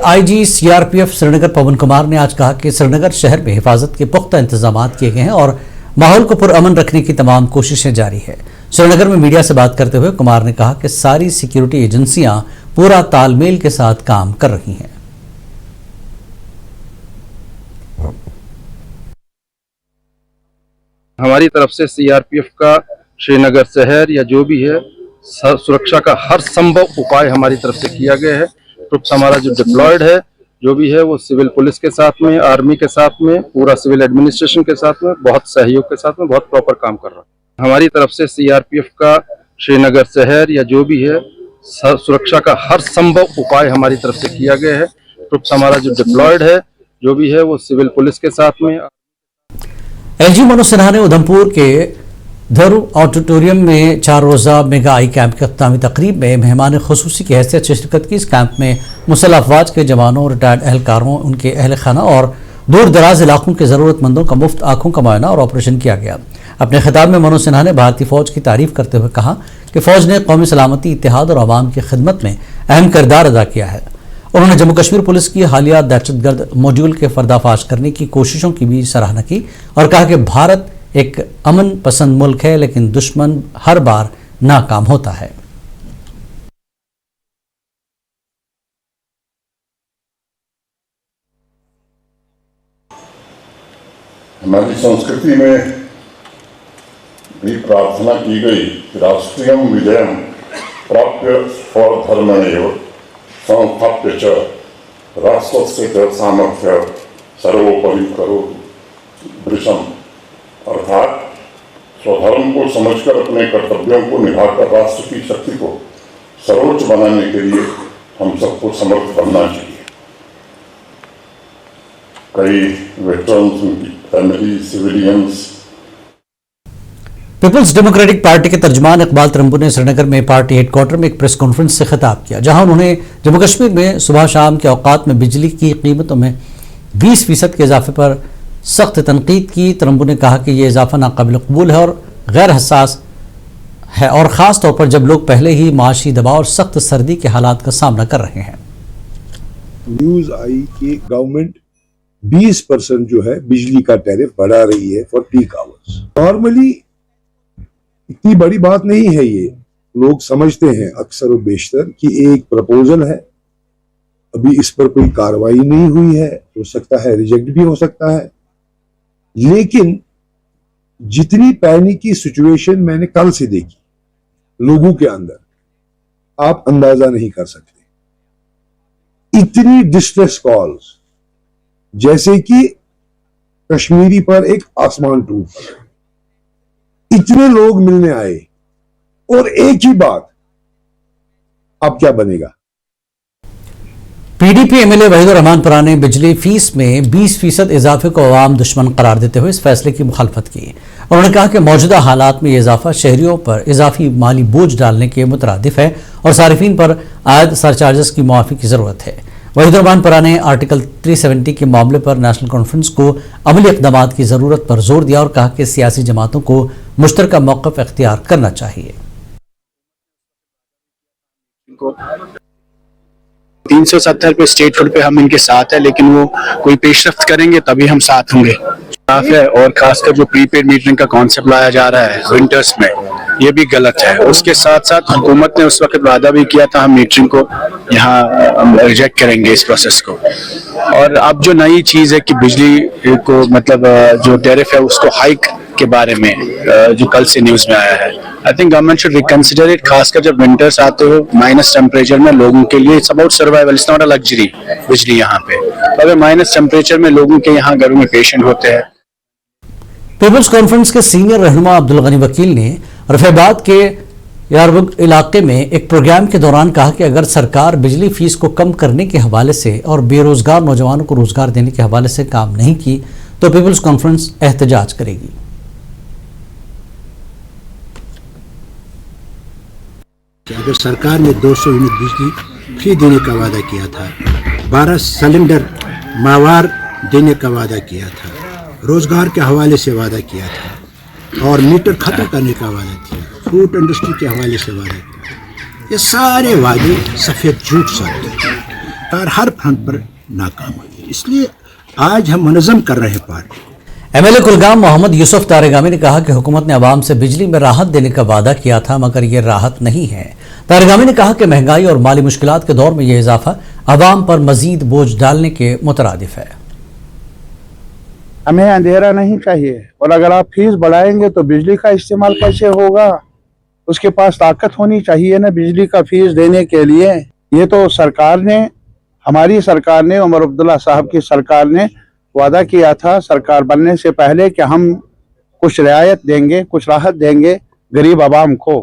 IG CRPF Srinagar पवन कुमार ने आज कहा कि श्रीनगर शहर में हिफाजत के पुख्ता इंतजाम किए गए हैं और माहौल को पुरअमन रखने की तमाम कोशिशें जारी है। श्रीनगर में मीडिया से बात करते हुए कुमार ने कहा कि सारी सिक्योरिटी एजेंसियां पूरा तालमेल के साथ काम कर रही हैं। हमारी तरफ से CRPF का श्रीनगर शहर या जो भी है सुरक्षा का हर संभव उपाय हमारी तरफ से किया गया है। ट्रुप्स हमारा जो डिप्लॉयड है जो भी है वो सिविल पुलिस के साथ में, आर्मी के साथ में, पूरा सिविल एडमिनिस्ट्रेशन के साथ में, बहुत सहयोग के साथ में बहुत प्रॉपर काम कर रहा है। हमारी तरफ से CRPF का श्रीनगर शहर या जो भी है सुरक्षा का हर संभव उपाय हमारी तरफ से किया गया है। ट्रुप्स हमारा जो डिप्लॉयड है जो भी है वो सिविल पुलिस के साथ में। LG मनोज सिन्हा ने उधमपुर के धरू ऑडिटोरियम में 4 रोज़ा मेगा आई कैंप की अख्तामी तकरीब में मेहमान खुसूसी की हैसियत से शिरकत की। इस कैंप में मुसल्लह अफवाज के जवानों, रिटायर्ड एहलकारों, उनके अहल खाना और दूर दराज इलाकों के ज़रूरतमंदों का मुफ्त आंखों का मुआयना और ऑपरेशन किया गया। अपने खिताब में मनोज सिन्हा ने भारतीय फ़ौज की तारीफ करते हुए कहा कि फ़ौज ने कौमी सलामती, इत्तेहाद और आवाम की खिदमत में अहम किरदार अदा किया है। उन्होंने जम्मू कश्मीर पुलिस की हालिया दहशतगर्द मॉड्यूल के पर्दाफाश करने की कोशिशों की भी सराहना की और कहा कि भारत एक अमन पसंद मुल्क है लेकिन दुश्मन हर बार नाकाम होता है। हमारी संस्कृति में भी प्रार्थना की गई कि राष्ट्रीयम विजयम प्राप्य स्वधर्मणेव संस्थाप्य च राष्ट्रस्य च सामर्थ्य सर्वोपरि करोतु वृषम, अर्थात स्वधर्म को समझकर अपने कर्तव्यों को निभाकर राष्ट्र की शक्ति को सर्वोच्च बनाने के लिए हम सबको समर्थ बनना चाहिए। कई वेटरन्स, उनकी फैमिली, सिविलियंस। पीपल्स डेमोक्रेटिक पार्टी के तर्जुमान इकबाल तरम्बू ने श्रीनगर में पार्टी हेडक्वार्टर में एक प्रेस कॉन्फ्रेंस से खिताब किया, जहां उन्होंने जम्मू कश्मीर में सुबह शाम के औकात में बिजली की कीमतों में 20% के इजाफे पर सख्त तनकीद की। तरम्बू ने कहा कि यह इजाफा नाकाबिल कबूल है और गैर हसास है, और ख़ास तौर पर जब लोग पहले ही माशी दबाव और सख्त सर्दी के हालात का सामना कर रहे हैं। न्यूज़ आई कि गवर्नमेंट 20% जो है बिजली का टैरिफ बढ़ा रही है फॉर पीक आवर्स। नॉर्मली इतनी बड़ी बात नहीं है, ये लोग समझते हैं अक्सर और बेशतर कि एक प्रपोजल है, अभी इस पर कोई कार्रवाई नहीं हुई है, हो सकता है रिजेक्ट भी हो सकता है। लेकिन जितनी पैनिक की सिचुएशन मैंने कल से देखी लोगों के अंदर, आप अंदाजा नहीं कर सकते। इतनी डिस्ट्रेस कॉल्स, जैसे कि कश्मीरी पर एक आसमान टूट पड़ा, इतने लोग मिलने आए और एक ही बात, अब क्या बनेगा। PDP MLA वहीदुर रहमान परा ने बिजली फीस में 20% इजाफे को अवाम दुश्मन करार देते हुए इस फैसले की मुखालफत की। उन्होंने कहा कि मौजूदा हालात में यह इजाफा शहरियों पर इजाफी माली बोझ डालने के मुतरादिफ है और सारिफीन पर आयद सरचार्जेस की मुआफी की जरूरत है। वहीदुर रहमान परा ने आर्टिकल 370 के मामले पर नेशनल कॉन्फ्रेंस को अमली इक़दामात की जरूरत पर जोर दिया और कहा कि सियासी जमातों को मुश्तरका मौक़िफ़ इख्तियार करना चाहिए। 370 पे स्टेट हुड पे हम इनके साथ है, लेकिन वो कोई पेशरफ्त करेंगे तभी हम साथ होंगे। और खासकर जो प्रीपेड मीटरिंग का कॉन्सेप्ट लाया जा रहा है विंटर्स में, ये भी गलत है। उसके साथ साथ हुकूमत ने उस वक्त वादा भी किया था हम मीटरिंग को यहाँ रिजेक्ट करेंगे इस प्रोसेस को। और अब जो नई चीज़ है कि बिजली को मतलब जो टैरिफ है उसको हाइक के बारे में जो कल से न्यूज़ में आया है, I think government should reconsider it. खासकर जब विंटर्स आते हो माइनस टेम्परेचर में लोगों के लिए it's about survival, it's not a luxury बिजली यहाँ पे। अगर माइनस टेम्परेचर में लोगों के यहाँ घरों में पेशेंट होते हैं। पीपल्स कॉन्फ्रेंस के सीनियर रहनुमा अब्दुल गनी वकील ने रफेबाद के यारबुग इलाके में एक प्रोग्राम के दौरान कहा कि अगर सरकार बिजली फीस को कम करने के हवाले से और बेरोजगार नौजवानों को रोजगार देने के हवाले से काम नहीं की तो पीपल्स कॉन्फ्रेंस एहतजाज करेगी। अगर सरकार ने 200 यूनिट बिजली फ्री देने का वादा किया था, 12 सिलेंडर माहवार देने का वादा किया था, रोजगार के हवाले से वादा किया था और मीटर खत्म करने का वादा किया, फ्रूट इंडस्ट्री के हवाले से वादा किया, ये सारे वादे सफ़ेद झूठ साबित हैं। सरकार हर फ्रंट पर नाकाम हुई है। इसलिए आज हम मुनज़्ज़म कर रहे हैं पार्टी। एमएलए कुलगाम मोहम्मद यूसुफ तारेगामी ने कहा कि हुकूमत ने आवाम से बिजली में राहत देने का वादा किया था, मगर ये राहत नहीं है। तारेगामी ने कहा कि महंगाई और माली मुश्किलात के दौर में यह इजाफा आवाम पर मजीद बोझ डालने के मुतरादिफ है। हमें अंधेरा नहीं चाहिए, और अगर आप फीस बढ़ाएंगे तो बिजली का इस्तेमाल कैसे होगा? उसके पास ताकत होनी चाहिए ना बिजली का फीस देने के लिए। ये तो सरकार ने, हमारी सरकार ने, उमर अब्दुल्ला साहब की सरकार ने वादा किया था सरकार बनने से पहले कि हम कुछ रियायत देंगे, कुछ राहत देंगे गरीब आवाम को।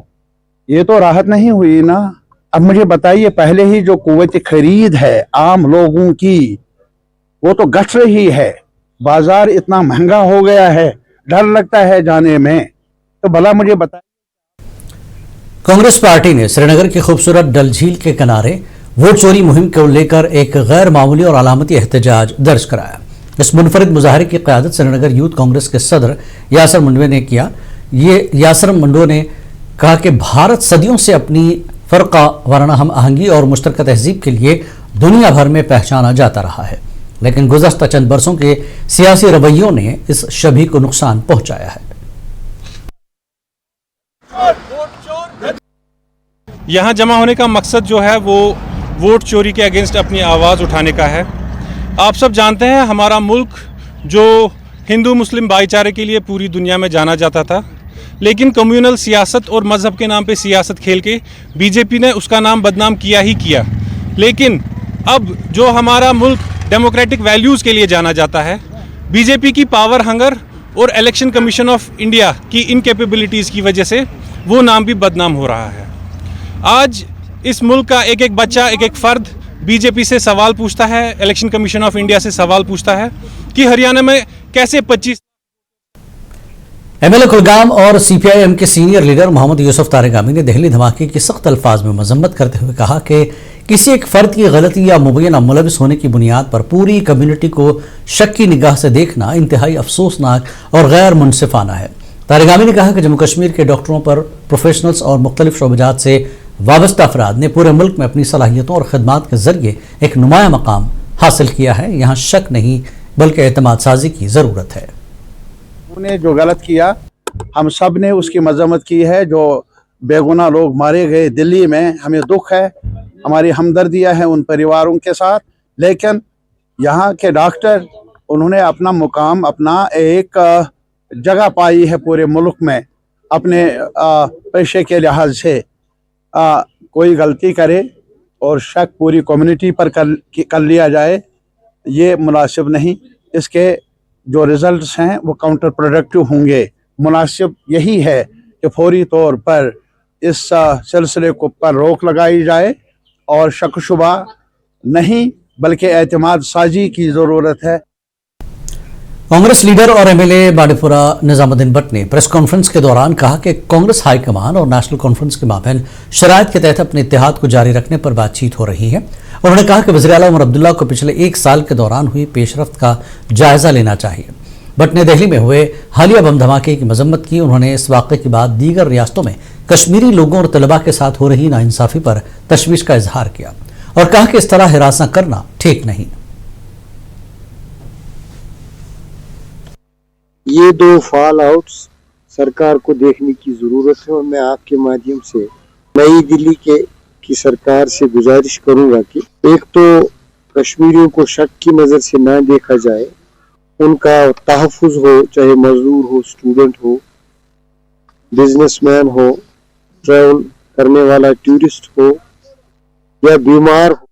ये तो राहत नहीं हुई ना। अब मुझे बताइए, पहले ही जो कुव्वत खरीद है आम लोगों की वो तो घट रही है। बाजार इतना महंगा हो गया है, डर लगता है जाने में। तो भला मुझे बताइए। कांग्रेस पार्टी ने श्रीनगर की खूबसूरत डल झील के किनारे वोट चोरी मुहिम को लेकर एक गैर मामूली और अलामती एहतजाज दर्ज कराया। इस मुनफरिद मुजाहरे की क़यादत श्रीनगर यूथ कांग्रेस के सदर यासर मंडवे ने किया। यासर मंडो ने कहा कि भारत सदियों से अपनी फ़र्क़ा वाराना हम आहंगी और मुश्तरका तहजीब के लिए दुनिया भर में पहचाना जाता रहा है, लेकिन गुज़श्ता चंद बरसों के सियासी रवैयों ने इस शबीह को नुकसान पहुंचाया है। यहाँ जमा होने का मकसद जो है वो वोट चोरी के अगेंस्ट अपनी आवाज़ उठाने का है। आप सब जानते हैं हमारा मुल्क जो हिंदू मुस्लिम भाईचारे के लिए पूरी दुनिया में जाना जाता था, लेकिन कम्युनल सियासत और मज़हब के नाम पे सियासत खेल के बीजेपी ने उसका नाम बदनाम किया ही किया। लेकिन अब जो हमारा मुल्क डेमोक्रेटिक वैल्यूज़ के लिए जाना जाता है, बीजेपी की पावर हंगर और इलेक्शन कमीशन ऑफ इंडिया की इनकैपेबिलिटीज़ की वजह से वो नाम भी बदनाम हो रहा है। आज इस मुल्क का एक एक बच्चा, एक एक फ़र्द बीजेपी से सवाल पूछता है, इलेक्शन कमीशन ऑफ इंडिया से सवाल पूछता है कि हरियाणा में कैसे 25। एमएलए कुलगाम और सीपीआईएम के सीनियर लीडर मोहम्मद यूसुफ तारेगामी ने दहली धमाके की सख्त अल्फाज में मजम्मत करते हुए कहा कि किसी एक फर्द की गलती या मुबैना मुलविस होने की बुनियाद पर पूरी कम्युनिटी को शक की निगाह से देखना इंतहाई अफसोसनाक और गैर मुनसिफाना है। तारेगामी ने कहा कि जम्मू कश्मीर के डॉक्टरों पर प्रोफेशनल्स और मुख्तलिफ शोबजात से वाबस्ता अफराद ने पूरे मुल्क में अपनी सलाहियतों और खदमात के जरिए एक नुमाया मकाम हासिल किया है। यहाँ शक नहीं बल्कि एतमाद साजी की ज़रूरत है। उन्होंने जो गलत किया हम सब ने उसकी मजम्मत की है। जो बेगुनाह लोग मारे गए दिल्ली में, हमें दुख है, हमारी हमदर्दियाँ हैं उन परिवारों के साथ। लेकिन यहाँ के डॉक्टर, उन्होंने अपना मुकाम, अपना एक जगह पाई है पूरे मुल्क में अपने पेशे के लिहाज से। कोई गलती करे और शक पूरी कम्युनिटी पर कर लिया जाए, ये मुनासिब नहीं। इसके जो रिजल्ट्स हैं वो काउंटर प्रोडक्टिव होंगे। मुनासिब यही है कि फौरी तौर पर इस सिलसिले को पर रोक लगाई जाए और शक शुबा नहीं बल्कि एतमाद साजी की ज़रूरत है। कांग्रेस लीडर और एमएलए बांडीपुरा निजामुद्दीन भट्ट ने प्रेस कॉन्फ्रेंस के दौरान कहा कि कांग्रेस हाईकमान और नेशनल कॉन्फ्रेंस के माबैन शराइत के तहत अपने इत्तेहाद को जारी रखने पर बातचीत हो रही है। उन्होंने कहा कि वज़ीर आला उमर अब्दुल्ला को पिछले एक साल के दौरान हुई पेशरफ्त का जायजा लेना चाहिए। भट्ट ने दिल्ली में हुए हालिया बम धमाके की मजम्मत की। उन्होंने इस वाक़े के बाद दीगर रियासतों में कश्मीरी लोगों और तलबा के साथ हो रही नाइंसाफ़ी पर तशवीश का इजहार किया और कहा कि इस तरह हिरासत करना ठीक नहीं। ये दो फॉल आउट्स सरकार को देखने की ज़रूरत है और मैं आपके माध्यम से नई दिल्ली की सरकार से गुजारिश करूंगा कि एक तो कश्मीरियों को शक की नज़र से ना देखा जाए, उनका तहफ़्फ़ुज़ हो, चाहे मजदूर हो, स्टूडेंट हो, बिजनेसमैन हो, ट्रैवल करने वाला टूरिस्ट हो या बीमार हो।